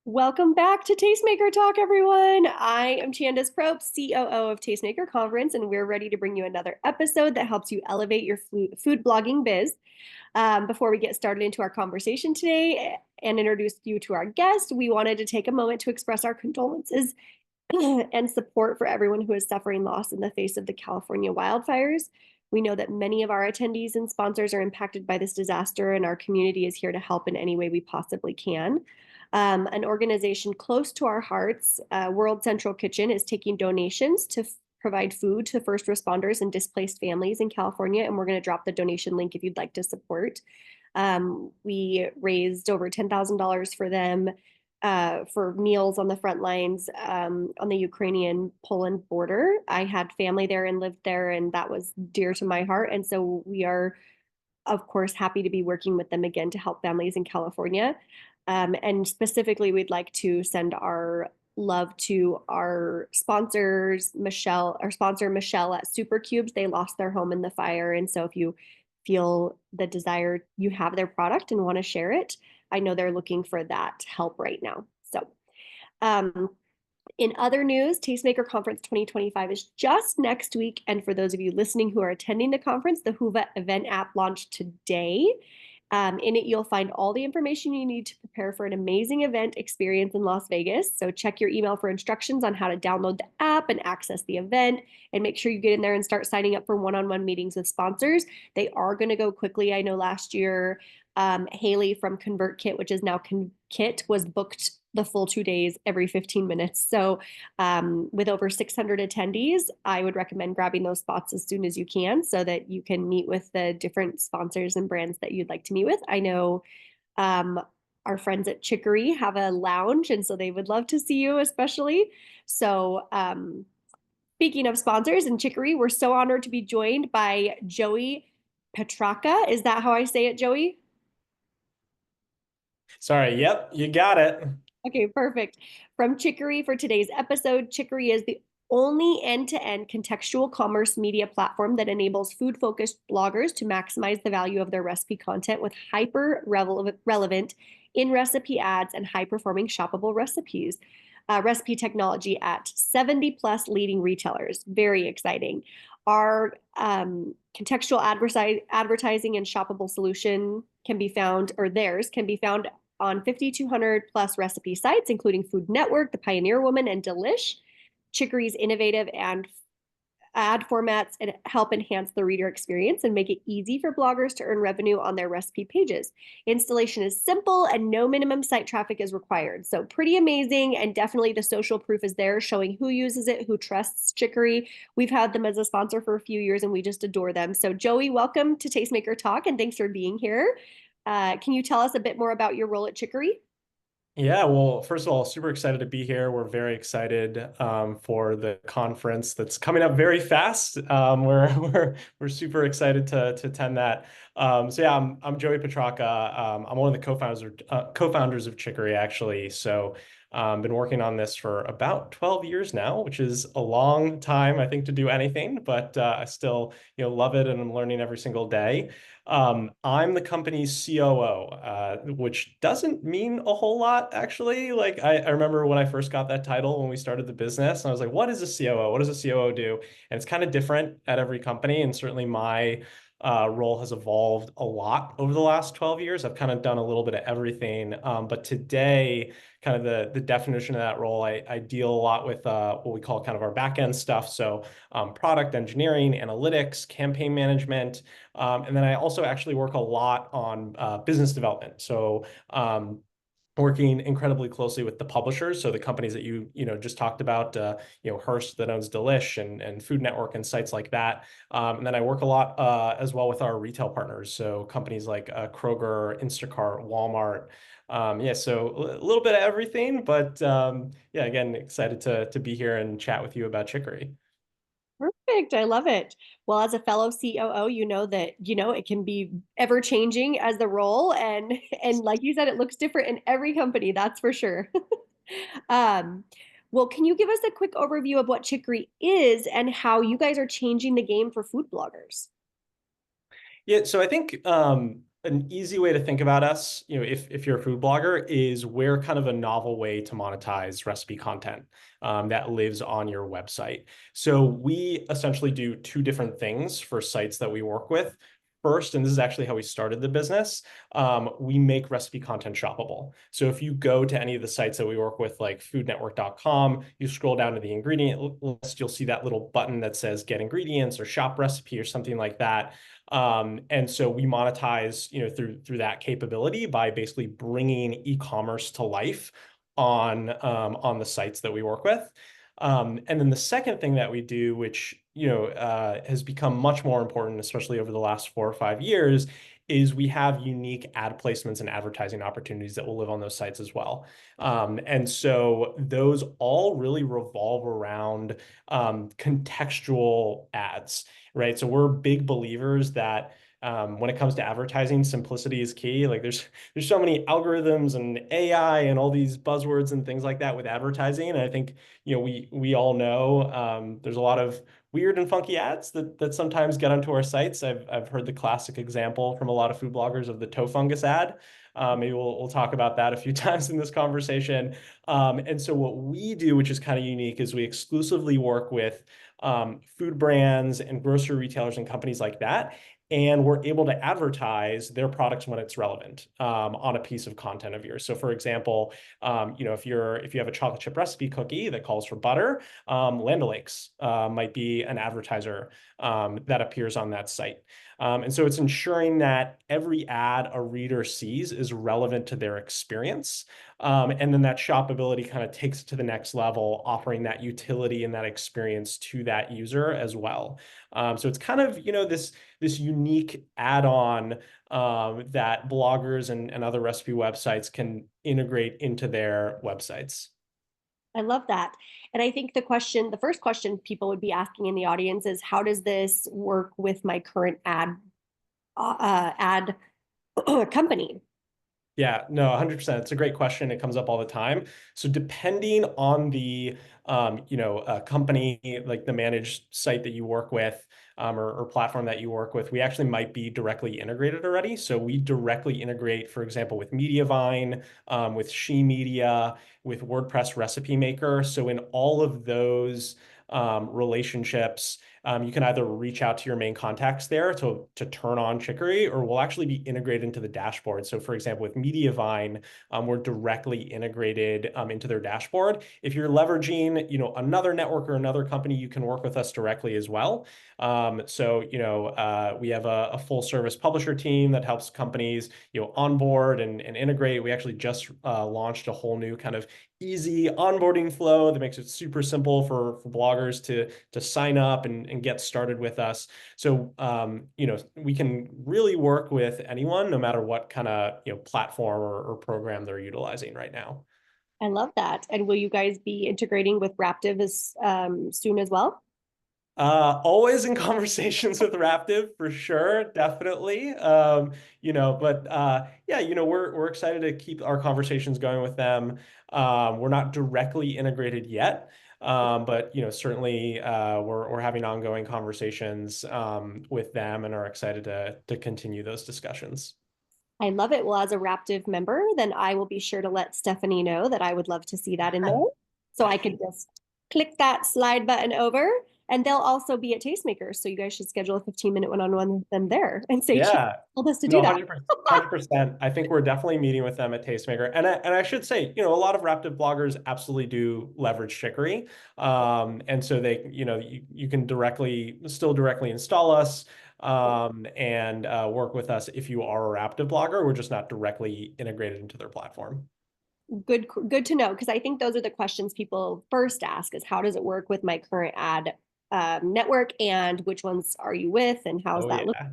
Welcome back to Tastemaker Talk, everyone. I am Candace Probst, COO of Tastemaker Conference, and we're ready to bring you another episode that helps you elevate your food blogging biz. Before we get started into our conversation today and introduce you to our guest, we wanted to take a moment to express our condolences and support for everyone who is suffering loss in the face of the California wildfires. We know that many of our attendees and sponsors are impacted by this disaster, and our community is here to help in any way we possibly can. An organization close to our hearts, World Central Kitchen, is taking donations to provide food to first responders and displaced families in California, and we're going to drop the donation link if you'd like to support. We raised over $10,000 for them for meals on the front lines on the Ukrainian-Poland border. I had family there and lived there, and that was dear to my heart. And so we are, of course, happy to be working with them again to help families in California. And specifically, we'd like to send our love to our sponsors, our sponsor Michelle at Supercubes. They lost their home in the fire. And so if you feel the desire, you have their product and want to share it, I know they're looking for that help right now. So um, in other news, Tastemaker Conference 2025 is just next week. And for those of you listening who are attending the conference, the Whova event app launched today. In it, you'll find all the information you need to prepare for an amazing event experience in Las Vegas. So check your email for instructions on how to download the app and access the event, and make sure you get in there and start signing up for one-on-one meetings with sponsors. They are going to go quickly. I know last year, Haley from ConvertKit, which is now Kit, was booked the full 2 days every 15 minutes. So with over 600 attendees, I would recommend grabbing those spots as soon as you can so that you can meet with the different sponsors and brands that you'd like to meet with. I know our friends at Chicory have a lounge, and so they would love to see you, especially. So speaking of sponsors and Chicory, we're so honored to be joined by Joey Petrarca. Is that how I say it, Joey? Sorry, yep, you got it. Okay, perfect. From Chicory for today's episode, Chicory is the only end-to-end contextual commerce media platform that enables food-focused bloggers to maximize the value of their recipe content with hyper-relevant in-recipe ads and high-performing shoppable recipes. Recipe technology at 70 plus leading retailers. Very exciting. Our contextual advertising and shoppable solution can be found, or theirs can be found on 5,200 plus recipe sites, including Food Network, The Pioneer Woman, and Delish. Chicory's innovative and ad formats and help enhance the reader experience and make it easy for bloggers to earn revenue on their recipe pages. Installation is simple and no minimum site traffic is required. So pretty amazing, and definitely the social proof is there showing who uses it, who trusts Chicory. We've had them as a sponsor for a few years and we just adore them. So Joey, welcome to Tastemaker Talk and thanks for being here. Can you tell us a bit more about your role at Chicory? Yeah, well, first of all, super excited to be here. We're very excited for the conference that's coming up very fast. We're super excited to attend that. So yeah, I'm Joey Petrarca. I'm one of the co-founders of Chicory actually. So been working on this for about 12 years now, which is a long time, I think, to do anything, but I still, love it and I'm learning every single day. I'm the company's COO, which doesn't mean a whole lot, actually. Like, I remember when I first got that title when we started the business, and I was like, what is a COO? What does a COO do? And it's kind of different at every company. And certainly my role has evolved a lot over the last 12 years. I've kind of done a little bit of everything. But today, kind of the definition of that role, I deal a lot with what we call kind of our back end stuff. So product engineering, analytics, campaign management. And then I also actually work a lot on business development. So working incredibly closely with the publishers, so the companies that you just talked about, Hearst that owns Delish and Food Network and sites like that. And then I work a lot as well with our retail partners, so companies like Kroger, Instacart, Walmart. Yeah, so a little bit of everything, but yeah, again, excited to be here and chat with you about Chicory. Perfect. I love it. Well, as a fellow COO, you know that, it can be ever changing as the role and like you said, it looks different in every company, that's for sure. Um, well, can you give us a quick overview of what Chicory is and how you guys are changing the game for food bloggers? Yeah, so I think an easy way to think about us, if you're a food blogger, is we're kind of a novel way to monetize recipe content that lives on your website. So we essentially do two different things for sites that we work with. First, and this is actually how we started the business, we make recipe content shoppable. So if you go to any of the sites that we work with, like foodnetwork.com, you scroll down to the ingredient list, you'll see that little button that says get ingredients or shop recipe or something like that. And so we monetize, through that capability by basically bringing e-commerce to life on the sites that we work with. And then the second thing that we do, which has become much more important, especially over the last 4 or 5 years, is we have unique ad placements and advertising opportunities that will live on those sites as well. And so those all really revolve around contextual ads, right? So we're big believers that when it comes to advertising, simplicity is key. Like there's so many algorithms and AI and all these buzzwords and things like that with advertising. And I think we all know there's a lot of weird and funky ads that sometimes get onto our sites. I've heard the classic example from a lot of food bloggers of the toe fungus ad. Maybe we'll talk about that a few times in this conversation. And so what we do, which is kind of unique, is we exclusively work with food brands and grocery retailers and companies like that. And we're able to advertise their products when it's relevant on a piece of content of yours. So, for example, if you have a chocolate chip recipe cookie that calls for butter, Land O'Lakes might be an advertiser that appears on that site. And so it's ensuring that every ad a reader sees is relevant to their experience. And then that shoppability kind of takes it to the next level, offering that utility and that experience to that user as well. So it's kind of, this unique add-on that bloggers and other recipe websites can integrate into their websites. I love that. And I think the first question people would be asking in the audience is, how does this work with my current ad company? Yeah, no, 100%. It's a great question. It comes up all the time. So depending on the company, like the managed site that you work with, or platform that you work with, we actually might be directly integrated already. So we directly integrate, for example, with Mediavine, with She Media, with WordPress Recipe Maker. So in all of those relationships, you can either reach out to your main contacts there to turn on Chicory, or we'll actually be integrated into the dashboard. So for example, with Mediavine, we're directly integrated into their dashboard. If you're leveraging, another network or another company, you can work with us directly as well. We have a full service publisher team that helps companies, onboard and integrate. We actually just launched a whole new kind of easy onboarding flow that makes it super simple for bloggers to sign up and get started with us. So, we can really work with anyone, no matter what kind of, platform or program they're utilizing right now. I love that. And will you guys be integrating with Raptive as soon as well? Always in conversations with Raptive for sure, definitely. But yeah, we're excited to keep our conversations going with them. We're not directly integrated yet, but certainly we're having ongoing conversations with them and are excited to continue those discussions. I love it. Well, as a Raptive member, then I will be sure to let Stephanie know that I would love to see that in there. So I could just click that slide button over, and they'll also be at Tastemaker. So you guys should schedule a 15-minute one-on-one with them there and say, she Yeah. told us to No, do that. 100%, 100%. I think we're definitely meeting with them at Tastemaker. And I should say, a lot of Raptive bloggers absolutely do leverage Chicory. And so you can still directly install us and work with us if you are a Raptive blogger. We're just not directly integrated into their platform. Good to know, because I think those are the questions people first ask is, how does it work with my current ad network, and which ones are you with, and how's Oh, that look? yeah.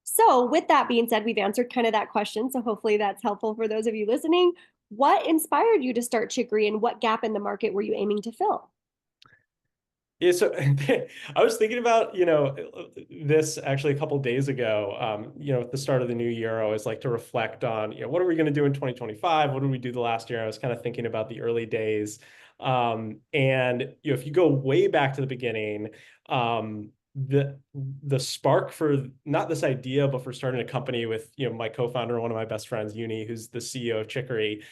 So with that being said, we've answered kind of that question. So hopefully that's helpful for those of you listening. What inspired you to start Chicory, and what gap in the market were you aiming to fill? Yeah, so I was thinking about, this actually a couple of days ago. At the start of the new year, I always like to reflect on, what are we going to do in 2025? What did we do the last year? I was kind of thinking about the early days. And if you go way back to the beginning, the the spark for not this idea, but for starting a company with, my co-founder, one of my best friends, Uni, who's the CEO of Chicory.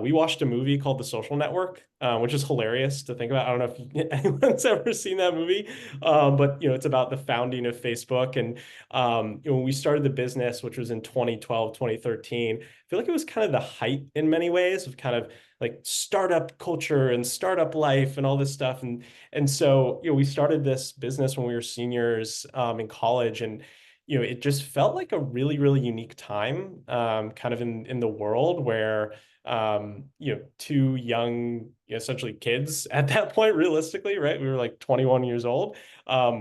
We watched a movie called The Social Network, which is hilarious to think about. I don't know if anyone's ever seen that movie, but it's about the founding of Facebook. And when we started the business, which was in 2012, 2013, I feel like it was kind of the height in many ways of kind of like startup culture and startup life and all this stuff. And so, we started this business when we were seniors in college, and it just felt like a really, really unique time, kind of in the world where two young, essentially kids at that point, realistically, right? We were like 21 years old.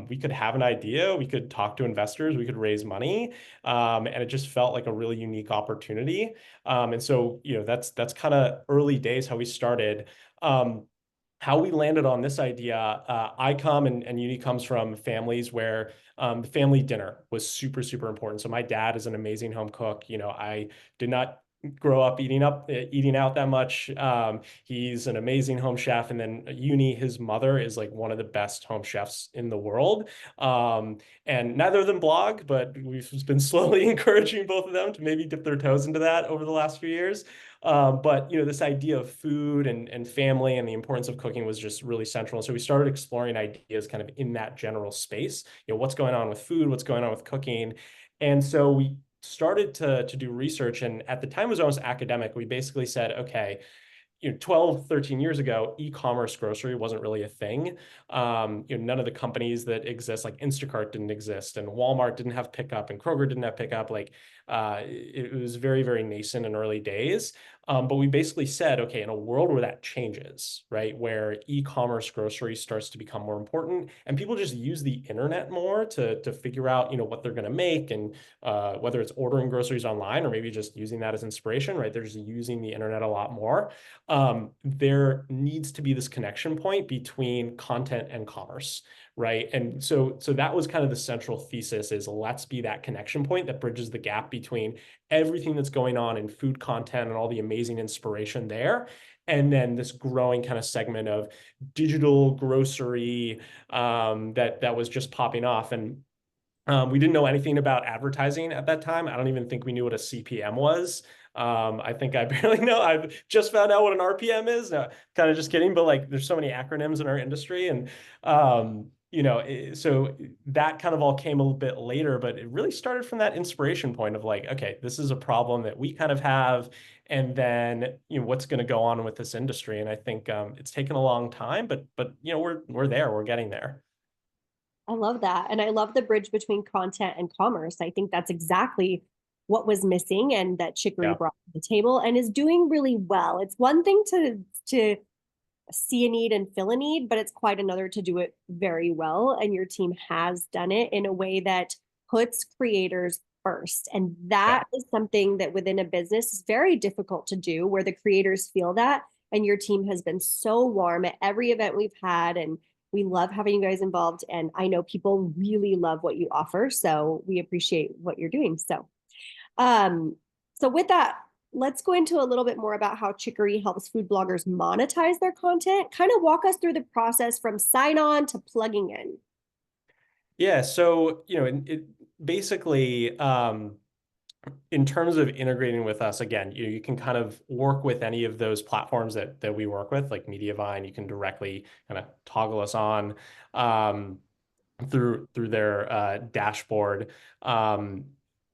We could have an idea, we could talk to investors, we could raise money, and it just felt like a really unique opportunity. And so, that's kind of early days how we started. How we landed on this idea, I come and Uni comes from families where the family dinner was super, super important. So my dad is an amazing home cook. I did not grow up eating out that much. He's an amazing home chef. And then Uni, his mother is like one of the best home chefs in the world. And neither of them blog, but we've been slowly encouraging both of them to maybe dip their toes into that over the last few years. But this idea of food and family and the importance of cooking was just really central. And so we started exploring ideas kind of in that general space. What's going on with food, what's going on with cooking. And so we started to do research. And at the time it was almost academic. We basically said, okay, 12, 13 years ago, e-commerce grocery wasn't really a thing. None of the companies that exist, like Instacart didn't exist, and Walmart didn't have pickup, and Kroger didn't have pickup. Like, it was very, very nascent in early days. But we basically said, okay, in a world where that changes, right, where e-commerce grocery starts to become more important, and people just use the internet more to figure out, what they're going to make, and whether it's ordering groceries online or maybe just using that as inspiration, right? They're just using the internet a lot more. There needs to be this connection point between content and commerce, right? And so that was kind of the central thesis, is let's be that connection point that bridges the gap between everything that's going on in food content and all the amazing inspiration there, and then this growing kind of segment of digital grocery, that was just popping off. And we didn't know anything about advertising at that time. I don't even think we knew what a CPM was. I think I barely know. I've just found out what an RPM is. No, kind of just kidding, but like there's so many acronyms in our industry. And, so that kind of all came a little bit later, but it really started from that inspiration point of like, okay, this is a problem that we kind of have. And then, what's going to go on with this industry? And I think it's taken a long time, but we're there, we're getting there. I love that. And I love the bridge between content and commerce. I think that's exactly what was missing and that Chicory Yeah. brought to the table and is doing really well. It's one thing to see a need and fill a need, but it's quite another to do it very well. And your team has done it in a way that puts creators first. And Yeah. that is something that within a business is very difficult to do, where the creators feel that. And your team has been so warm at every event we've had. And we love having you guys involved. And I know people really love what you offer. So we appreciate what you're doing. Um, so with that, let's go into a little bit more about how Chicory helps food bloggers monetize their content. Kind of walk us through the process from sign on to plugging in. Yeah. So, basically, in terms of integrating with us, again, you can kind of work with any of those platforms that we work with, like Mediavine. You can directly kind of toggle us on through their dashboard.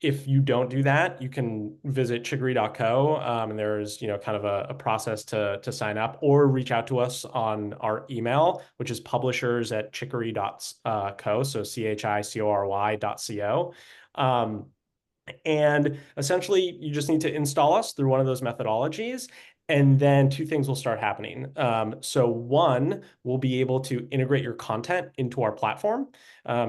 If you don't do that, you can visit chicory.co, and there's kind of a process to sign up, or reach out to us on our email, which is publishers@chicory.co, so CHICORY.co. And essentially, you just need to install us through one of those methodologies. And then two things will start happening. So one, we'll be able to integrate your content into our platform.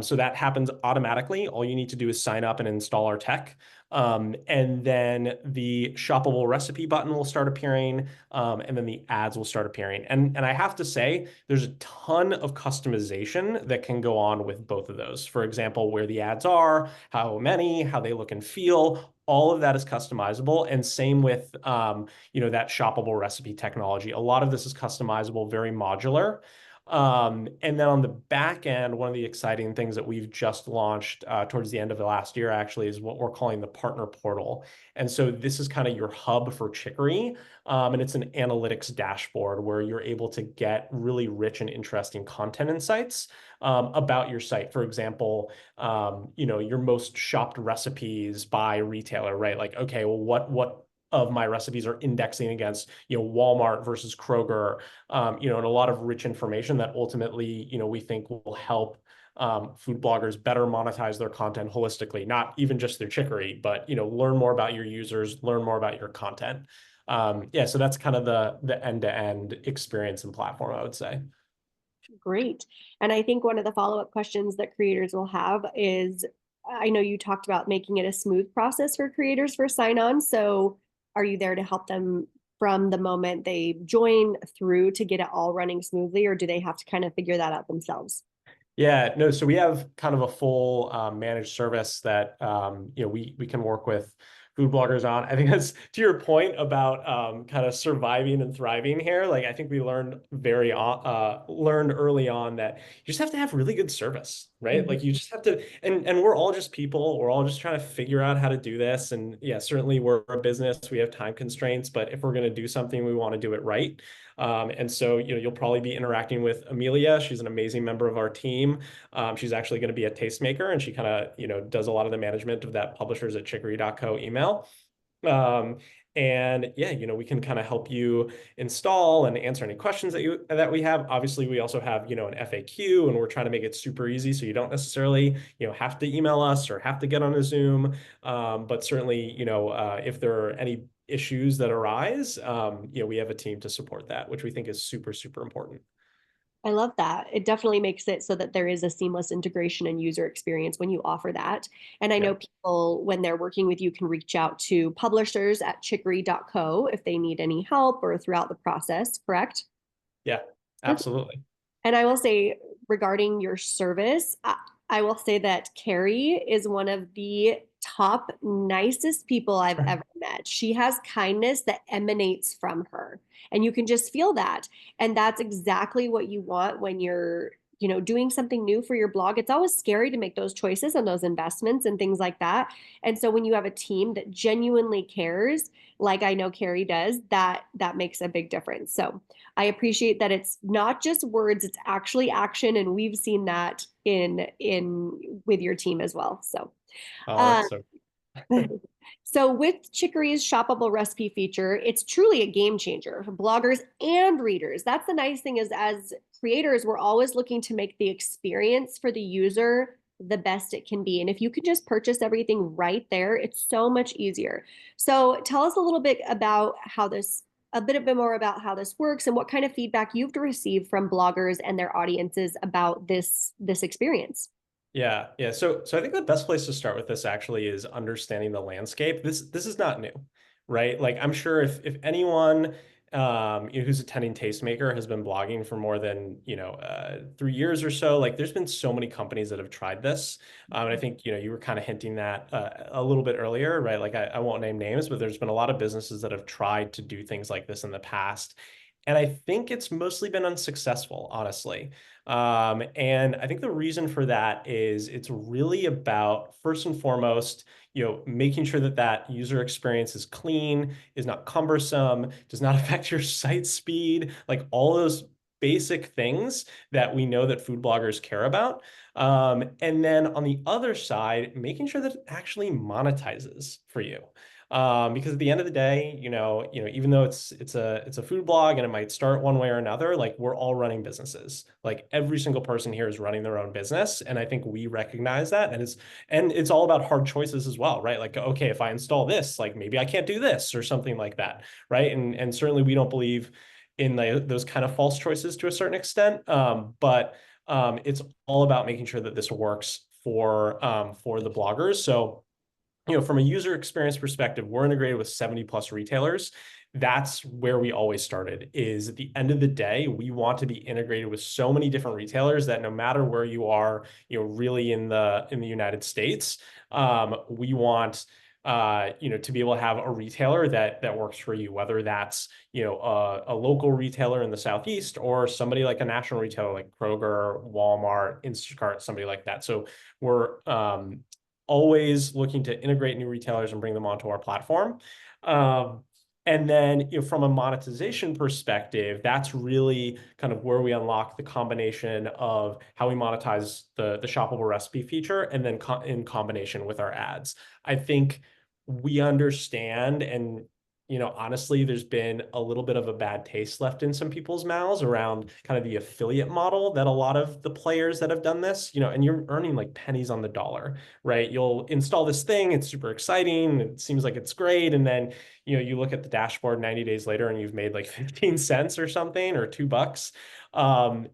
So that happens automatically. All you need to do is sign up and install our tech. And then the shoppable recipe button will start appearing, and then the ads will start appearing. And I have to say, there's a ton of customization that can go on with both of those. For example, where the ads are, how many, how they look and feel, all of that is customizable. And same with that shoppable recipe technology. A lot of this is customizable, very modular. And then on the back end, one of the exciting things that we've just launched towards the end of the last year actually is what we're calling the partner portal. And so this is kind of your hub for Chicory. And it's an analytics dashboard where you're able to get really rich and interesting content insights about your site. For example, your most shopped recipes by retailer, right? Like, okay, well, what of my recipes are indexing against, Walmart versus Kroger, and a lot of rich information that ultimately, we think will help food bloggers better monetize their content holistically, not even just their Chicory, but, learn more about your users, learn more about your content. Yeah, so that's kind of the end-to-end experience and platform, I would say. Great. And I think one of the follow-up questions that creators will have is, I know you talked about making it a smooth process for creators for sign on. So are you there to help them from the moment they join through to get it all running smoothly, or do they have to kind of figure that out themselves? Yeah, no, so we have kind of a full managed service that we can work with food bloggers on. I think that's to your point about kind of surviving and thriving here. Like I think we learned early on that you just have to have really good service, right? Mhm. Like you just have to, and we're all just people. We're all just trying to figure out how to do this. And yeah, certainly we're a business. We have time constraints, but if we're going to do something, we want to do it right. And so, you'll probably be interacting with Amelia. She's an amazing member of our team. She's actually going to be a tastemaker, and she kind of, does a lot of the management of that publishers at chicory.co email. Um, and yeah, we can kind of help you install and answer any questions that we have. Obviously, we also have, an FAQ, and we're trying to make it super easy so you don't necessarily, have to email us or have to get on a Zoom. But certainly, if there are any issues that arise, we have a team to support that, which we think is super, super important. I love that. It definitely makes it so that there is a seamless integration and user experience when you offer that. And I Yeah. know people, when they're working with you, can reach out to publishers at chicory.co if they need any help or throughout the process, correct? Yeah, absolutely. And I will say, regarding your service, I will say that Carrie is one of the top nicest people I've ever met. She has kindness that emanates from her, and you can just feel that. And that's exactly what you want when you're, doing something new for your blog. It's always scary to make those choices and those investments and things like that. And so when you have a team that genuinely cares, like I know Carrie does, that makes a big difference. So I appreciate that it's not just words, it's actually action. And we've seen that in with your team as well. So Oh, uh, that's so. so with Chicory's shoppable recipe feature, it's truly a game changer for bloggers and readers. That's the nice thing is as creators, we're always looking to make the experience for the user the best it can be. And if you can just purchase everything right there, it's so much easier. So tell us a bit more about how this works and what kind of feedback you've received from bloggers and their audiences about this experience. Yeah, yeah. So I think the best place to start with this actually is understanding the landscape. This is not new, right? Like I'm sure if anyone who's attending Tastemaker has been blogging for more than 3 years or so, like there's been so many companies that have tried this. And I think you were kind of hinting that a little bit earlier, right? Like I won't name names, but there's been a lot of businesses that have tried to do things like this in the past. And I think it's mostly been unsuccessful, honestly. And I think the reason for that is it's really about, first and foremost, making sure that that user experience is clean, is not cumbersome, does not affect your site speed, like all those basic things that we know that food bloggers care about. And then on the other side, making sure that it actually monetizes for you. Because at the end of the day, even though it's a food blog and it might start one way or another, like we're all running businesses. Like every single person here is running their own business, and I think we recognize that. And it's all about hard choices as well, right? Like, okay, if I install this, like maybe I can't do this or something like that, right? And certainly we don't believe in those kind of false choices to a certain extent. But it's all about making sure that this works for the bloggers. So from a user experience perspective, we're integrated with 70 plus retailers. That's where we always started, is at the end of the day, we want to be integrated with so many different retailers that no matter where you are, really in the United States, we want to be able to have a retailer that works for you, whether that's, a local retailer in the Southeast or somebody like a national retailer like Kroger, Walmart, Instacart, somebody like that. So we're always looking to integrate new retailers and bring them onto our platform. Um, and then, from a monetization perspective, that's really kind of where we unlock the combination of how we monetize the shoppable recipe feature, and then in combination with our ads. I think we understand, and honestly, there's been a little bit of a bad taste left in some people's mouths around kind of the affiliate model that a lot of the players that have done this, and you're earning like pennies on the dollar, right? You'll install this thing, it's super exciting, it seems like it's great, and then you look at the dashboard 90 days later and you've made like 15 cents or something, or $2.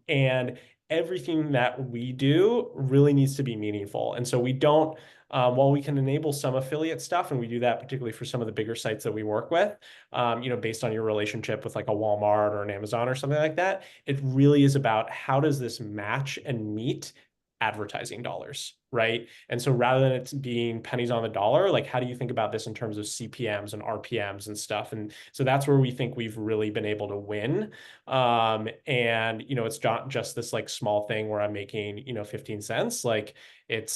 And everything that we do really needs to be meaningful. And so we don't, while we can enable some affiliate stuff, and we do that particularly for some of the bigger sites that we work with, based on your relationship with like a Walmart or an Amazon or something like that, it really is about how does this match and meet advertising dollars, right? And so rather than it being pennies on the dollar, like how do you think about this in terms of CPMs and RPMs and stuff? And so that's where we think we've really been able to win. And it's not just this like small thing where I'm making 15 cents. Like it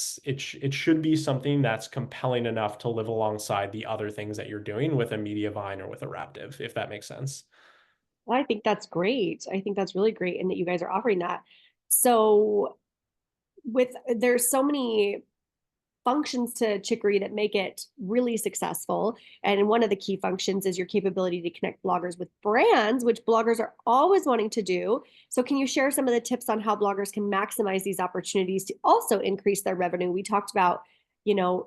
should be something that's compelling enough to live alongside the other things that you're doing with a Mediavine or with a Raptive, if that makes sense. Well, I think that's great. I think that's really great, and that you guys are offering that. So with there's so many functions to Chicory that make it really successful. And one of the key functions is your capability to connect bloggers with brands, which bloggers are always wanting to do. So can you share some of the tips on how bloggers can maximize these opportunities to also increase their revenue? We talked about,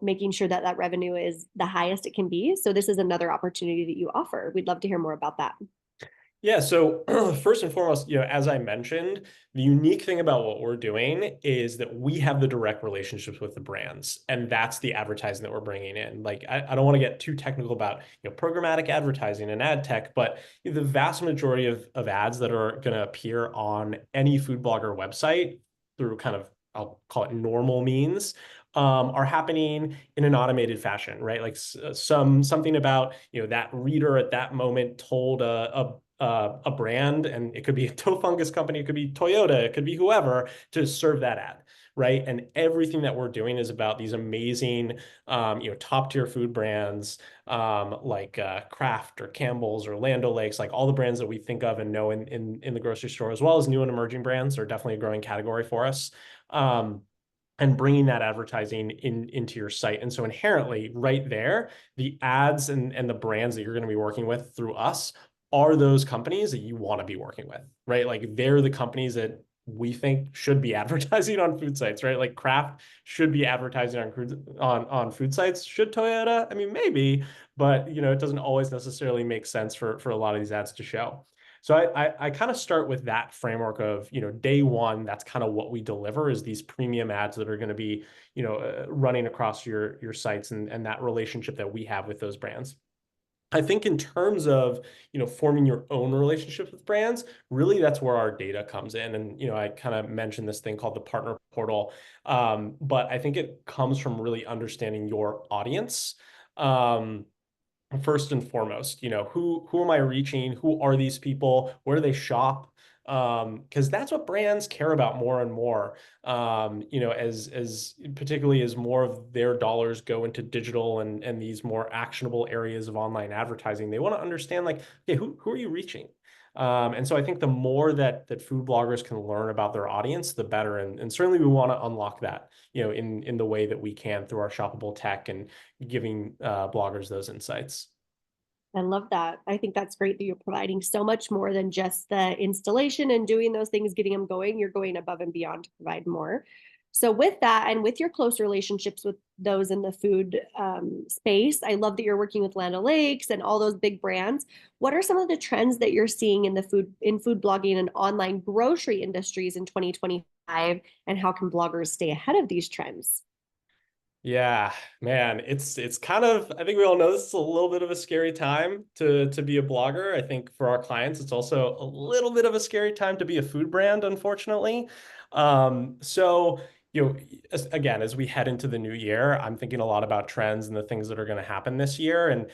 making sure that that revenue is the highest it can be. So this is another opportunity that you offer. We'd love to hear more about that. Yeah, so first and foremost, as I mentioned, the unique thing about what we're doing is that we have the direct relationships with the brands, and that's the advertising that we're bringing in. Like, I don't want to get too technical about, programmatic advertising and ad tech, but the vast majority of ads that are going to appear on any food blogger website through kind of, I'll call it normal means, are happening in an automated fashion, right? Like something about that reader at that moment told a brand, and it could be a toe fungus company, it could be Toyota, it could be whoever, to serve that ad, right? And everything that we're doing is about these amazing, top tier food brands, like Kraft or Campbell's or Land O'Lakes, like all the brands that we think of and know in the grocery store, as well as new and emerging brands are definitely a growing category for us. And bringing that advertising into your site. And so inherently right there, the ads and the brands that you're going to be working with through us are those companies that you want to be working with, right? Like they're the companies that we think should be advertising on food sites, right? Like Kraft should be advertising on food sites. Should Toyota? I mean, maybe, but it doesn't always necessarily make sense for a lot of these ads to show. So I kind of start with that framework of, day one, that's kind of what we deliver is these premium ads that are going to be, running across your sites, and that relationship that we have with those brands. I think in terms of, forming your own relationship with brands, really that's where our data comes in. And, I kind of mentioned this thing called the partner portal. But I think it comes from really understanding your audience. First and foremost, who am I reaching? Who are these people? Where do they shop? Because that's what brands care about more and more. As particularly as more of their dollars go into digital and these more actionable areas of online advertising, they want to understand like, okay, who are you reaching? And so I think the more that food bloggers can learn about their audience, the better. And certainly we want to unlock that, in the way that we can through our shoppable tech and giving bloggers those insights. I love that. I think that's great that you're providing so much more than just the installation and doing those things, getting them going. You're going above and beyond to provide more. So, with that, and with your close relationships with those in the food space, I love that you're working with Land O'Lakes and all those big brands. What are some of the trends that you're seeing in the food blogging and online grocery industries in 2025, and how can bloggers stay ahead of these trends? Yeah, man, it's kind of, I think we all know this is a little bit of a scary time to be a blogger. I think for our clients, it's also a little bit of a scary time to be a food brand, unfortunately. So, again, as we head into the new year, I'm thinking a lot about trends and the things that are going to happen this year. And,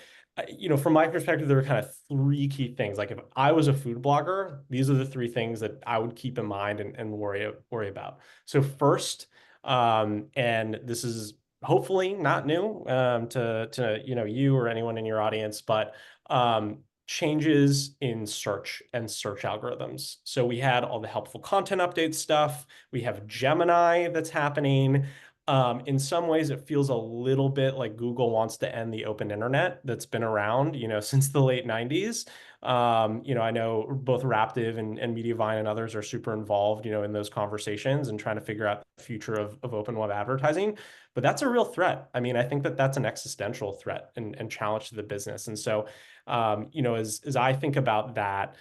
from my perspective, there are kind of three key things. Like if I was a food blogger, these are the three things that I would keep in mind and worry about. So first, and this is hopefully not new to you or anyone in your audience, but changes in search and search algorithms. So we had all the helpful content update stuff. We have Gemini that's happening. In some ways, it feels a little bit like Google wants to end the open internet that's been around, since the late 90s. I know both Raptive and Mediavine and others are super involved, in those conversations and trying to figure out the future of open web advertising. But that's a real threat. I mean, I think that that's an existential threat and challenge to the business. And so, as I think about that,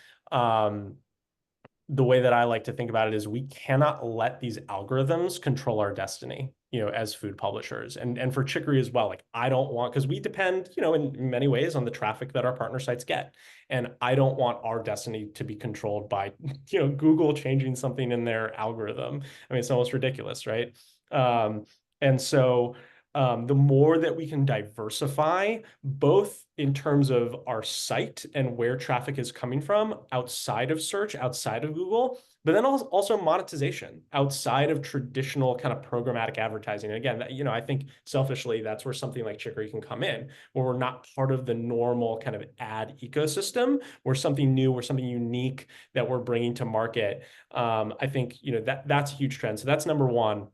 the way that I like to think about it is we cannot let these algorithms control our destiny, as food publishers. And for Chicory as well, like I don't want, because we depend, in many ways on the traffic that our partner sites get. And I don't want our destiny to be controlled by, Google changing something in their algorithm. I mean, it's almost ridiculous, right? Um, and so the more that we can diversify, both in terms of our site and where traffic is coming from outside of search, outside of Google, but then also monetization outside of traditional kind of programmatic advertising. And again, I think selfishly, that's where something like Chicory can come in, where we're not part of the normal kind of ad ecosystem. We're something new, we're something unique that we're bringing to market. I think, that's a huge trend. So that's number one.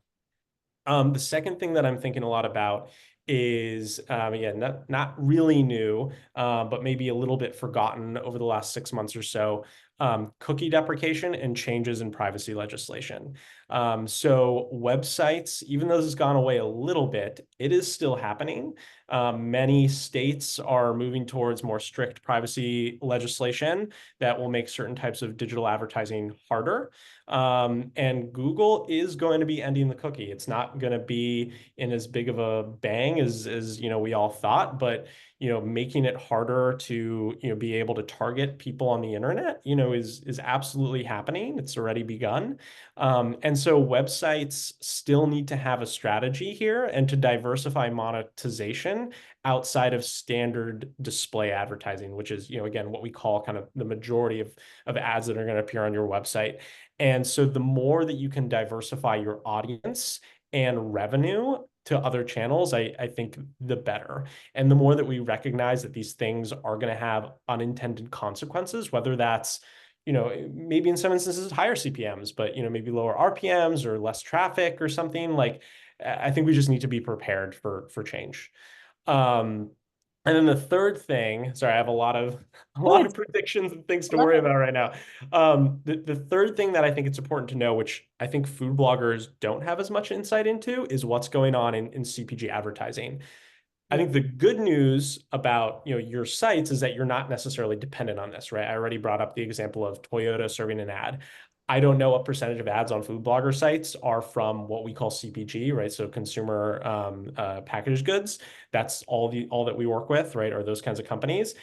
The second thing that I'm thinking a lot about is, again, not really new, but maybe a little bit forgotten over the last 6 months or so, cookie deprecation and changes in privacy legislation. So websites, even though this has gone away a little bit, it is still happening. Many states are moving towards more strict privacy legislation that will make certain types of digital advertising harder. And Google is going to be ending the cookie. It's not going to be in as big of a bang as we all thought, but making it harder to be able to target people on the internet is absolutely happening. It's already begun. And so websites still need to have a strategy here and to diversify monetization outside of standard display advertising, which is again what we call kind of the majority of ads that are going to appear on your website. And so the more that you can diversify your audience and revenue to other channels, I think the better. And the more that we recognize that these things are going to have unintended consequences, whether that's, maybe in some instances higher CPMs, but, maybe lower RPMs or less traffic or something, like I think we just need to be prepared for change. Um, and then the third thing, sorry, I have a lot of Good. predictions and things I to love worry it. about right now. The third thing that I think it's important to know, which I think food bloggers don't have as much insight into, is what's going on in CPG advertising. I Yeah. think the good news about your sites is that you're not necessarily dependent on this, right? I already brought up the example of Toyota serving an ad. I don't know what percentage of ads on food blogger sites are from what we call CPG, right? So consumer packaged goods. That's all that we work with, right? Are those kinds of companies.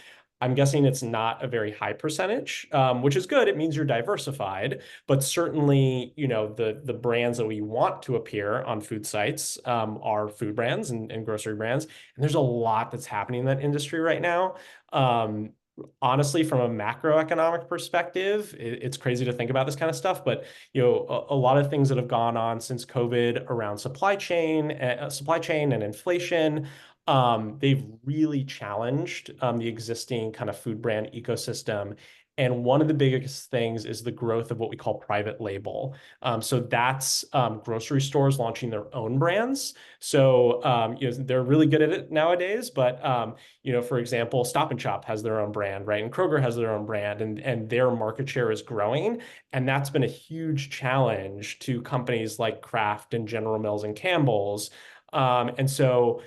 I'm guessing it's not a very high percentage, which is good. It means you're diversified, but certainly, the brands that we want to appear on food sites are food brands and grocery brands. And there's a lot that's happening in that industry right now. Honestly, from a macroeconomic perspective, it's crazy to think about this kind of stuff, but a lot of things that have gone on since COVID around supply chain and inflation. They've really challenged the existing kind of food brand ecosystem. And one of the biggest things is the growth of what we call private label. So that's grocery stores launching their own brands. So they're really good at it nowadays. But for example, Stop and Shop has their own brand, right? And Kroger has their own brand, and their market share is growing. And that's been a huge challenge to companies like Kraft and General Mills and Campbell's. And so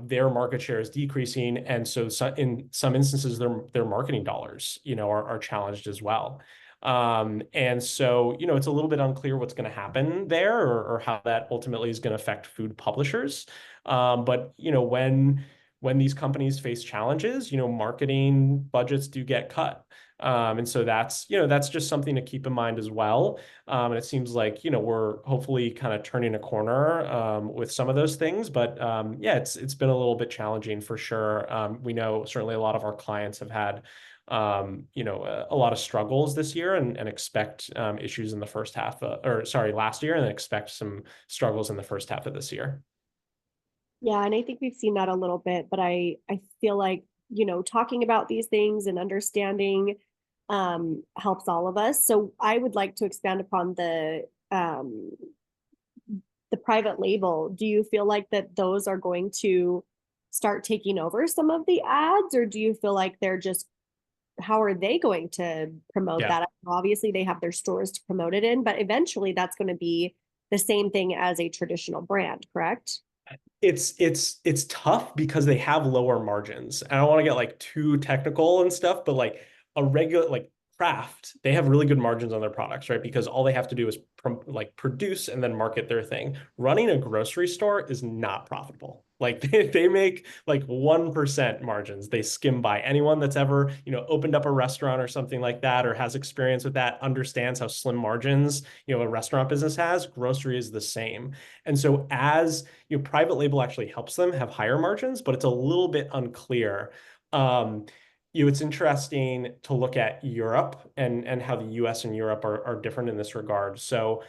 their market share is decreasing, and so in some instances, their marketing dollars, are challenged as well. And so, it's a little bit unclear what's going to happen there or how that ultimately is going to affect food publishers. But when these companies face challenges, marketing budgets do get cut. And so that's just something to keep in mind as well. And it seems like, we're hopefully kind of turning a corner with some of those things. But yeah, it's been a little bit challenging for sure. We know certainly a lot of our clients have had a lot of struggles this year and expect issues in the first half, or sorry, last year, and expect some struggles in the first half of this year. Yeah, and I think we've seen that a little bit, but I feel like, talking about these things and understanding helps all of us. So I would like to expand upon the private label. Do you feel like that those are going to start taking over some of the ads, or do you feel like they're just how are they going to promote Yeah. that? Obviously, they have their stores to promote it in, but eventually that's going to be the same thing as a traditional brand, correct? It's tough because they have lower margins. I don't want to get like too technical and stuff, but like a regular like craft, they have really good margins on their products, right? Because all they have to do is like produce and then market their thing. Running a grocery store is not profitable. Like they make like 1% margins. They skim by. Anyone that's ever, opened up a restaurant or something like that or has experience with that understands how slim margins, a restaurant business has. Grocery is the same. And so as private label actually helps them have higher margins, but it's a little bit unclear. Um, it's interesting to look at Europe and how the US and Europe are different in this regard. So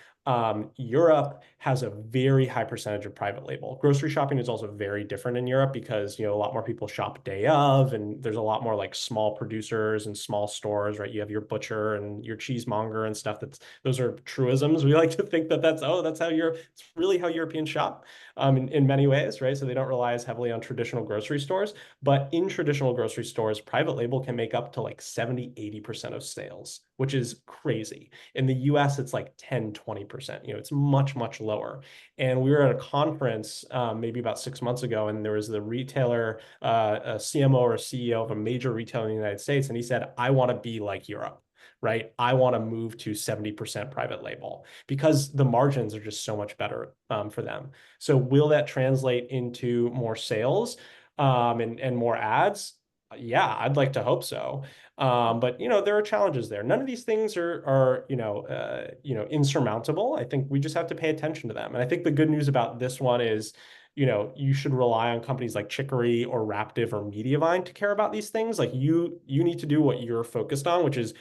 Europe has a very high percentage of private label. Grocery shopping is also very different in Europe because, a lot more people shop day of, and there's a lot more like small producers and small stores, right? You have your butcher and your cheesemonger and stuff. Those are truisms. We like to think that that's how it's really how Europeans shop in many ways, right? So they don't rely as heavily on traditional grocery stores. But in traditional grocery stores, private label can make up to like 70-80% of sales, which is crazy. In the US, it's like 10-20%. It's much, much lower. And we were at a conference maybe about 6 months ago, and there was the retailer, a CMO or a CEO of a major retailer in the United States, and he said, I want to be like Europe. Right. I want to move to 70% private label because the margins are just so much better for them. So will that translate into more sales and more ads? Yeah, I'd like to hope so. But there are challenges there. None of these things are insurmountable. I think we just have to pay attention to them. And I think the good news about this one is, you should rely on companies like Chicory or Raptive or Mediavine to care about these things. Like you need to do what you're focused on, which is,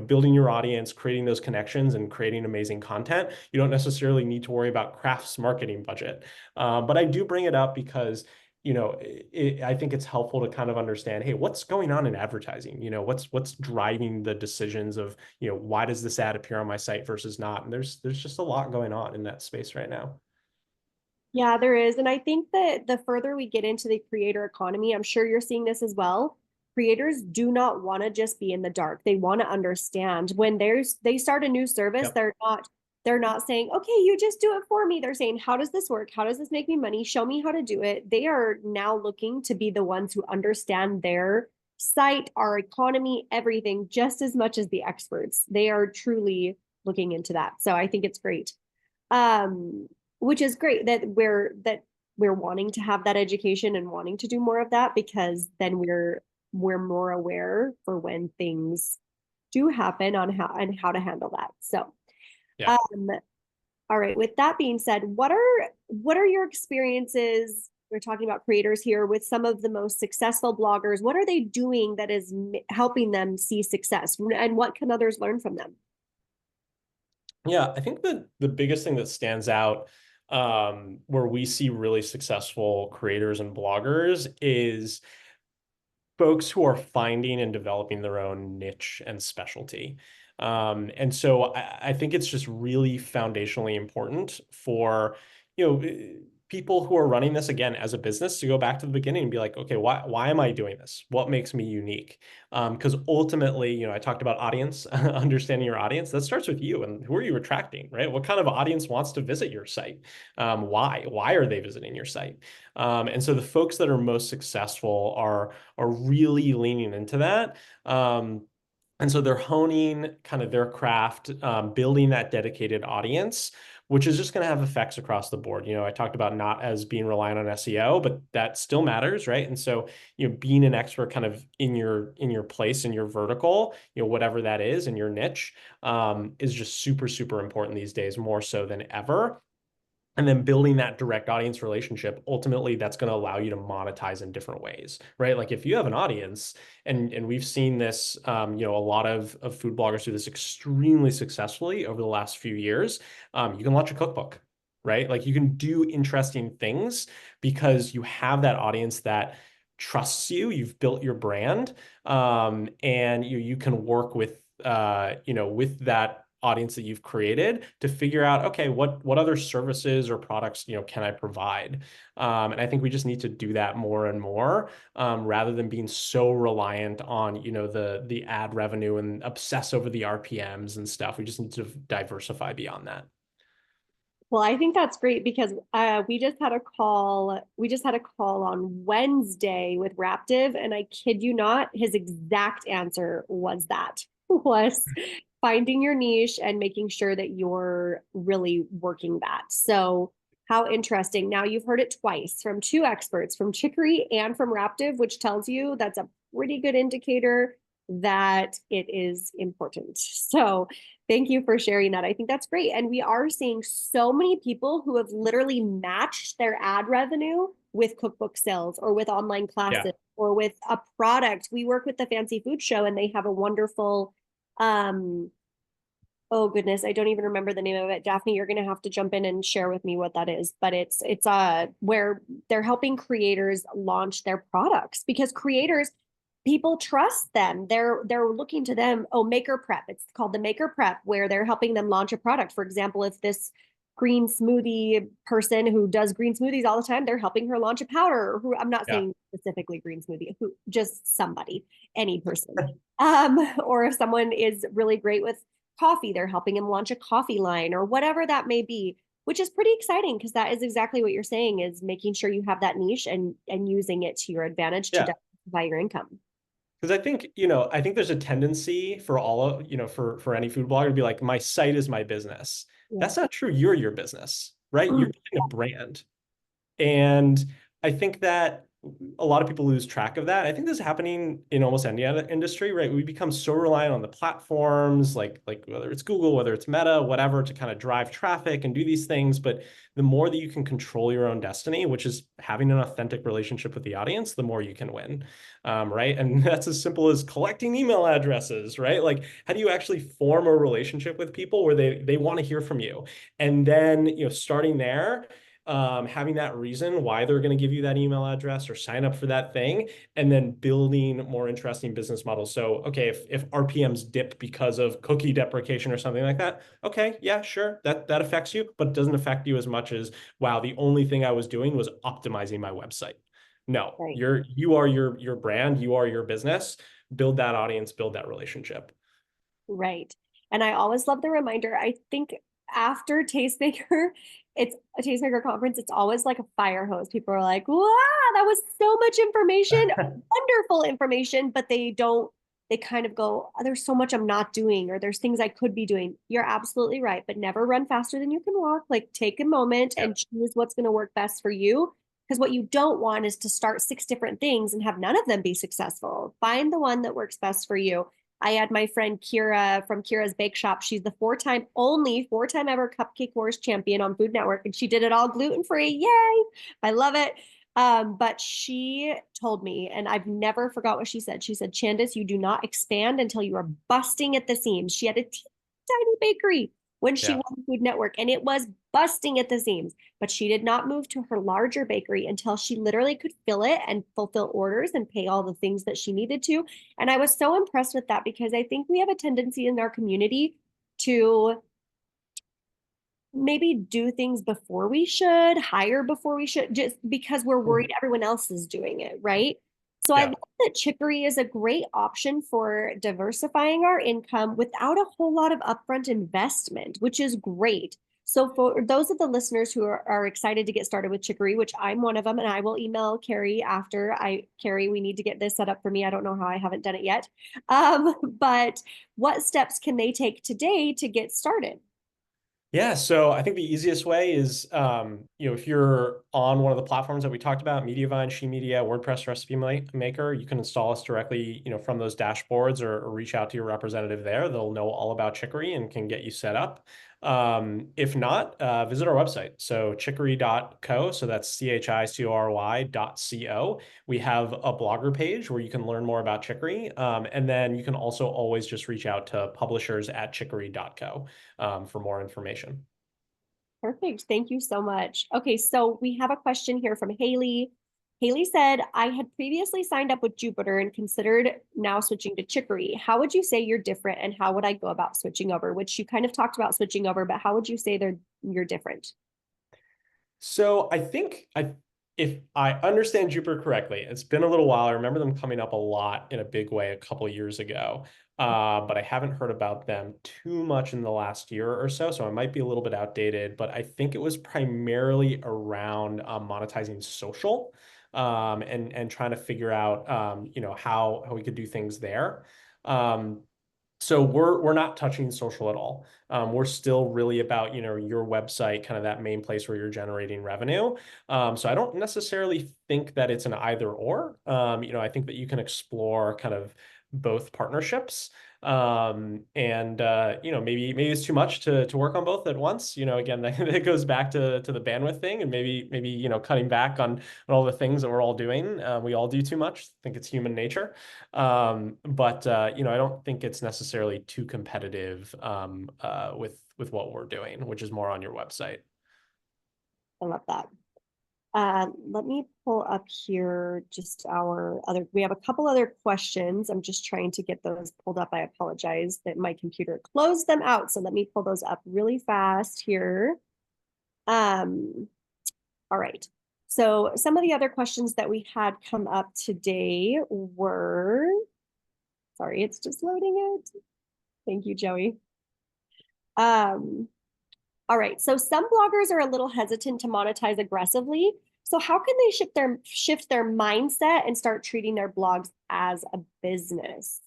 building your audience, creating those connections and creating amazing content. You don't necessarily need to worry about Craft's marketing budget. But I do bring it up because I think it's helpful to kind of understand, hey, what's going on in advertising? What's driving the decisions of, why does this ad appear on my site versus not? And there's just a lot going on in that space right now. Yeah, there is. And I think that the further we get into the creator economy, I'm sure you're seeing this as well. Creators do not want to just be in the dark. They want to understand when they start a new service, Yep. they're not saying, okay, you just do it for me. They're saying, how does this work? How does this make me money? Show me how to do it. They are now looking to be the ones who understand their site, our economy, everything just as much as the experts. They are truly looking into that. So I think it's great. Um, which is great that we're wanting to have that education and wanting to do more of that because then we're more aware for when things do happen on how to handle that. So, Yeah. um, all right. With that being said, what are your experiences? We're talking about creators here with some of the most successful bloggers. What are they doing that is helping them see success, and what can others learn from them? Yeah, I think the biggest thing that stands out where we see really successful creators and bloggers is folks who are finding and developing their own niche and specialty. And so I think it's just really foundationally important for, people who are running this again as a business to go back to the beginning and be like, okay, why am I doing this? What makes me unique? Because ultimately, I talked about audience, understanding your audience. That starts with you and who are you attracting, right? What kind of audience wants to visit your site? Why? Why are they visiting your site? And so the folks that are most successful are really leaning into that. And so they're honing kind of their craft, building that dedicated audience which is just going to have effects across the board. I talked about not as being reliant on SEO, but that still matters, right? And so, being an expert kind of in your place, in your vertical, whatever that is, in your niche, is just super, super important these days, more so than ever. And then building that direct audience relationship, ultimately that's going to allow you to monetize in different ways, right? Like if you have an audience, and we've seen this, a lot of food bloggers do this extremely successfully over the last few years. You can launch a cookbook, right? Like you can do interesting things because you have that audience that trusts you. You've built your brand, and you can work with that audience that you've created to figure out, okay, what other services or products, can I provide? And I think we just need to do that more and more, rather than being so reliant on, the ad revenue and obsess over the RPMs and stuff. We just need to diversify beyond that. Well, I think that's great because we just had a call. We just had a call on Wednesday with Raptive, and I kid you not, his exact answer was that was finding your niche and making sure that you're really working that. So, how interesting. Now you've heard it twice from two experts, from Chicory and from Raptive, which tells you that's a pretty good indicator that it is important. So, thank you for sharing that. I think that's great. And we are seeing so many people who have literally matched their ad revenue with cookbook sales or with online Yeah. classes or with a product. We work with the Fancy Food Show and they have a wonderful oh goodness, I don't even remember the name of it. Daphne, you're gonna have to jump in and share with me what that is. But it's where they're helping creators launch their products because creators, people trust them. They're looking to them. Oh, Maker Prep. It's called the Maker Prep, where they're helping them launch a product. For example, if this green smoothie person who does green smoothies all the time, they're helping her launch a powder. Who I'm not Yeah. saying specifically green smoothie, who just somebody, any person. Or if someone is really great with coffee, they're helping him launch a coffee line or whatever that may be, which is pretty exciting because that is exactly what you're saying is making sure you have that niche and using it to your advantage to Yeah. diversify your income. Because I think there's a tendency for all of, for any food blogger to be like, my site is my business. Yeah. That's not true. You're your business, right? You're building a brand. And I think that a lot of people lose track of that. I think this is happening in almost any other industry, right? We become so reliant on the platforms, like whether it's Google, whether it's Meta, whatever, to kind of drive traffic and do these things. But the more that you can control your own destiny, which is having an authentic relationship with the audience, the more you can win, right? And that's as simple as collecting email addresses, right? Like, how do you actually form a relationship with people where they want to hear from you? And then, starting there, having that reason why they're going to give you that email address or sign up for that thing, and then building more interesting business models. So, okay, if RPMs dip because of cookie deprecation or something like that, okay, yeah, sure, that affects you, but it doesn't affect you as much as, wow, the only thing I was doing was optimizing my website. No, Right. you are your brand, you are your business. Build that audience, build that relationship. Right. And I always love the reminder. I think after Tastemaker, it's a Tastemaker conference, it's always like a fire hose. People are like, wow, that was so much information, wonderful information, but they kind of go, oh, there's so much I'm not doing, or there's things I could be doing. You're absolutely right, but never run faster than you can walk. Like take a moment Yeah. and choose what's going to work best for you. Because what you don't want is to start six different things and have none of them be successful. Find the one that works best for you. I had my friend Kira from Kira's Bake Shop. She's the four-time ever Cupcake Wars champion on Food Network, and she did it all gluten-free. Yay! I love it. But she told me, and I've never forgot what she said. She said, Candace, you do not expand until you are busting at the seams. She had a tiny bakery when she Yeah. won Food Network, and it was busting at the seams. But she did not move to her larger bakery until she literally could fill it and fulfill orders and pay all the things that she needed to. And I was so impressed with that because I think we have a tendency in our community to maybe do things before we should, hire before we should, just because we're worried everyone else is doing it, right? So I love Yeah. that Chicory is a great option for diversifying our income without a whole lot of upfront investment, which is great. So for those of the listeners who are excited to get started with Chicory, which I'm one of them, and I will email Carrie after Carrie, we need to get this set up for me. I don't know how I haven't done it yet. But what steps can they take today to get started? Yeah, so I think the easiest way is, if you're on one of the platforms that we talked about, Mediavine, Shemedia, WordPress Recipe Maker, you can install us directly, from those dashboards or reach out to your representative there. They'll know all about Chicory and can get you set up. If not, visit our website. So chicory.co, so that's chicory.co. We have a blogger page where you can learn more about Chicory. And then you can also always just reach out to publishers at chicory.co for more information. Perfect. Thank you so much. Okay, so we have a question here from Haley. Haley said, I had previously signed up with Jupiter and considered now switching to Chicory. How would you say you're different and how would I go about switching over? Which you kind of talked about switching over, but how would you say you're different? So I think if I understand Jupiter correctly, it's been a little while. I remember them coming up a lot in a big way a couple of years ago, but I haven't heard about them too much in the last year or so. So I might be a little bit outdated, but I think it was primarily around monetizing social and trying to figure out how we could do things there. Um, so we're not touching social at all. We're still really about, your website, kind of that main place where you're generating revenue. So I don't necessarily think that it's an either or. I think that you can explore kind of both partnerships. And maybe it's too much to work on both at once. Again, that goes back to the bandwidth thing, and maybe cutting back on all the things that we're all doing. We all do too much. I think it's human nature. But I don't think it's necessarily too competitive with what we're doing, which is more on your website. I love that. Let me pull up here just we have a couple other questions. I'm just trying to get those pulled up. I apologize that my computer closed them out. So let me pull those up really fast here. Um, all right. So some of the other questions that we had come up today were, sorry, it's just loading it. Thank you, Joey. Um, all right. So some bloggers are a little hesitant to monetize aggressively. So how can they shift their mindset and start treating their blogs as a business?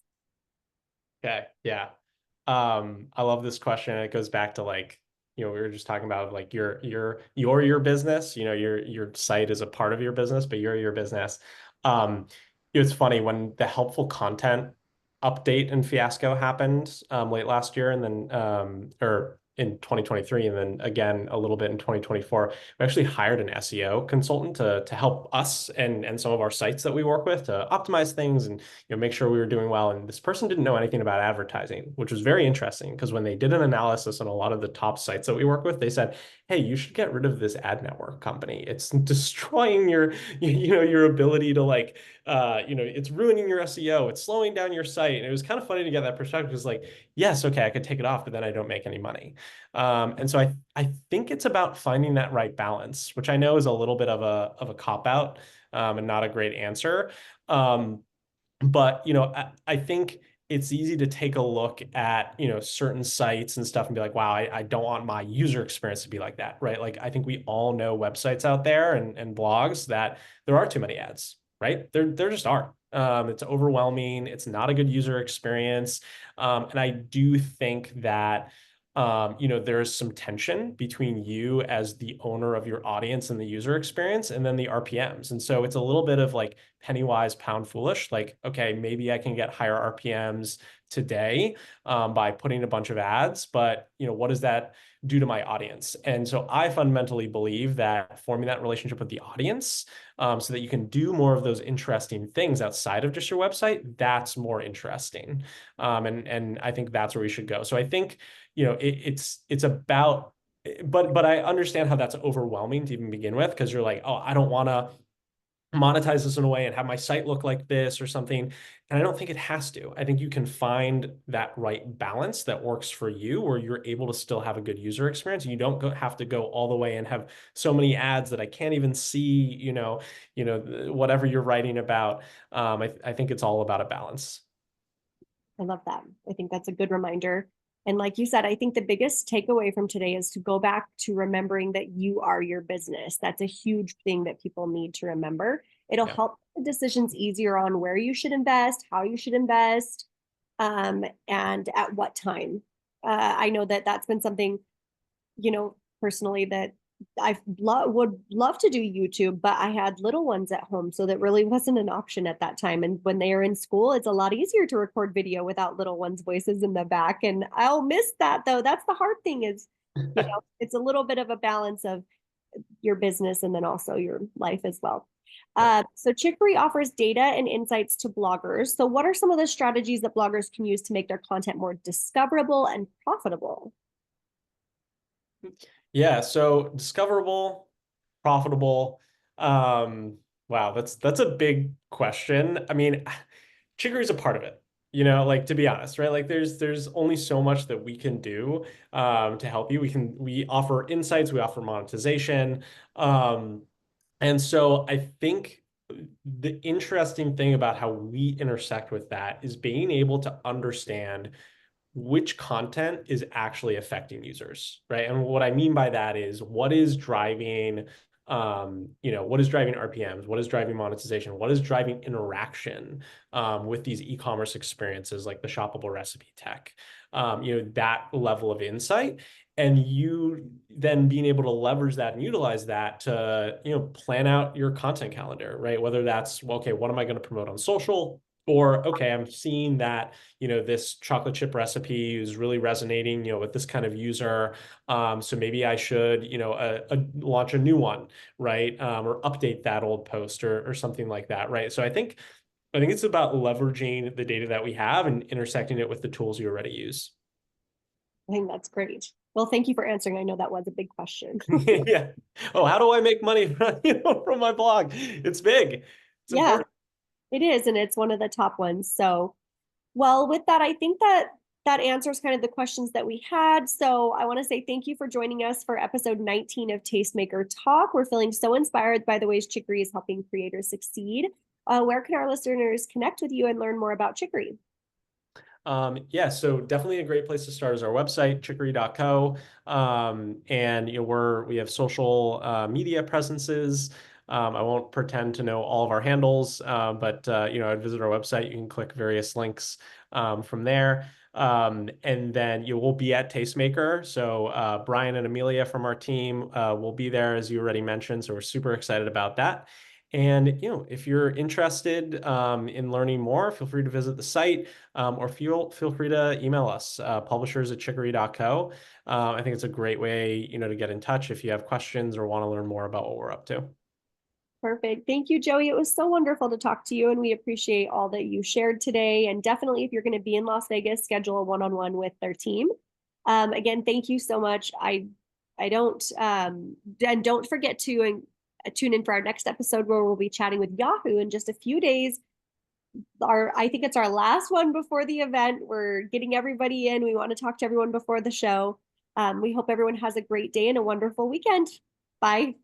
Okay, yeah. I love this question. It goes back to like, we were just talking about like your business, your site is a part of your business, but you're your business. Um, it's funny when the helpful content update and fiasco happened late last year and then or in 2023 and then again a little bit in 2024. We actually hired an SEO consultant to help us and some of our sites that we work with to optimize things and make sure we were doing well. And this person didn't know anything about advertising, which was very interesting because when they did an analysis on a lot of the top sites that we work with, they said, hey, you should get rid of this ad network company. It's destroying your ability to like, it's ruining your SEO. It's slowing down your site. And it was kind of funny to get that perspective because like, yes, okay, I could take it off, but then I don't make any money. And so I think it's about finding that right balance, which I know is a little bit of a cop out and not a great answer. But I think it's easy to take a look at certain sites and stuff and be like, wow, I don't want my user experience to be like that, right? Like I think we all know websites out there and blogs that there are too many ads, right? There just are. It's overwhelming. It's not a good user experience. And I do think that there's some tension between you as the owner of your audience and the user experience and then the RPMs. And so it's a little bit of like penny wise, pound foolish. Like, okay, maybe I can get higher RPMs today by putting a bunch of ads, but what does that do to my audience? And so I fundamentally believe that forming that relationship with the audience so that you can do more of those interesting things outside of just your website, that's more interesting. And I think that's where we should go. So I think it's about, but I understand how that's overwhelming to even begin with because you're like, oh, I don't want to monetize this in a way and have my site look like this or something. And I don't think it has to. I think you can find that right balance that works for you where you're able to still have a good user experience. And you don't have to go all the way and have so many ads that I can't even see, whatever you're writing about. I think it's all about a balance. I love that. I think that's a good reminder. And like you said, I think the biggest takeaway from today is to go back to remembering that you are your business. That's a huge thing that people need to remember. It'll Yeah. help the decisions easier on where you should invest, how you should invest, and at what time. I know that that's been something personally that would love to do YouTube, but I had little ones at home, so that really wasn't an option at that time. And when they are in school, it's a lot easier to record video without little ones' voices in the back. And I'll miss that though. That's the hard thing is, it's a little bit of a balance of your business and then also your life as well. Yep. So Chicory offers data and insights to bloggers. So what are some of the strategies that bloggers can use to make their content more discoverable and profitable? Yeah, so discoverable, profitable. Wow, that's a big question. I mean, Chicory is a part of it. Like to be honest, right? Like there's only so much that we can do to help you. We offer insights, we offer monetization. Um, and so I think the interesting thing about how we intersect with that is being able to understand which content is actually affecting users, right? And what I mean by that is what is driving RPMs, what is driving monetization, what is driving interaction with these e-commerce experiences like the shoppable recipe tech, that level of insight. And you then being able to leverage that and utilize that to, plan out your content calendar, right? Whether that's, well, okay, what am I going to promote on social? Or, okay, I'm seeing that this chocolate chip recipe is really resonating, with this kind of user. So maybe I should, launch a new one, right? Or update that old post or something like that, right? So I think it's about leveraging the data that we have and intersecting it with the tools you already use. I think that's great. Well, thank you for answering. I know that was a big question. Yeah. Oh, how do I make money from, from my blog? It's big. It's Yeah, important. it is. And it's one of the top ones. So, well, with that, I think that that answers kind of the questions that we had. So I want to say thank you for joining us for episode 19 of Tastemaker Talk. We're feeling so inspired by the ways Chicory is helping creators succeed. Where can our listeners connect with you and learn more about Chicory? Yeah, so definitely a great place to start is our website, chicory.co. And we have social media presences. I won't pretend to know all of our handles, but I'd visit our website. You can click various links from there. And then you will be at Tastemaker. So Brian and Amelia from our team will be there, as you already mentioned. So we're super excited about that. And if you're interested in learning more, feel free to visit the site or feel free to email us, publishers@chicory.co. I think it's a great way, to get in touch if you have questions or want to learn more about what we're up to. Perfect. Thank you, Joey. It was so wonderful to talk to you, and we appreciate all that you shared today. And definitely, if you're going to be in Las Vegas, schedule a one-on-one with their team. Again, thank you so much. I don't and don't forget to tune in for our next episode where we'll be chatting with Yahoo in just a few days. I think it's our last one before the event. We're getting everybody in. We want to talk to everyone before the show. We hope everyone has a great day and a wonderful weekend. Bye.